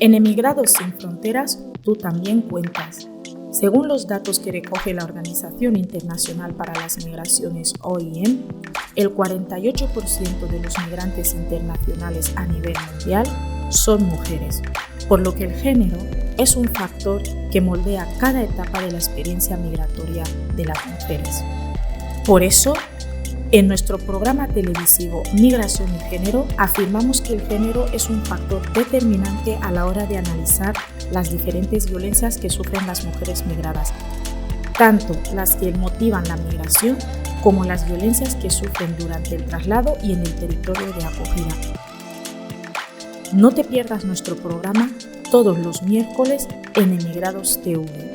En Emigrados Sin Fronteras, tú también cuentas. Según los datos que recoge la Organización Internacional para las Migraciones OIM, el 48% de los migrantes internacionales a nivel mundial son mujeres, por lo que el género es un factor que moldea cada etapa de la experiencia migratoria de las mujeres. Por eso, en nuestro programa televisivo Migración y Género, afirmamos que el género es un factor determinante a la hora de analizar las diferentes violencias que sufren las mujeres migradas, tanto las que motivan la migración como las violencias que sufren durante el traslado y en el territorio de acogida. No te pierdas nuestro programa todos los miércoles en Emigrados TV.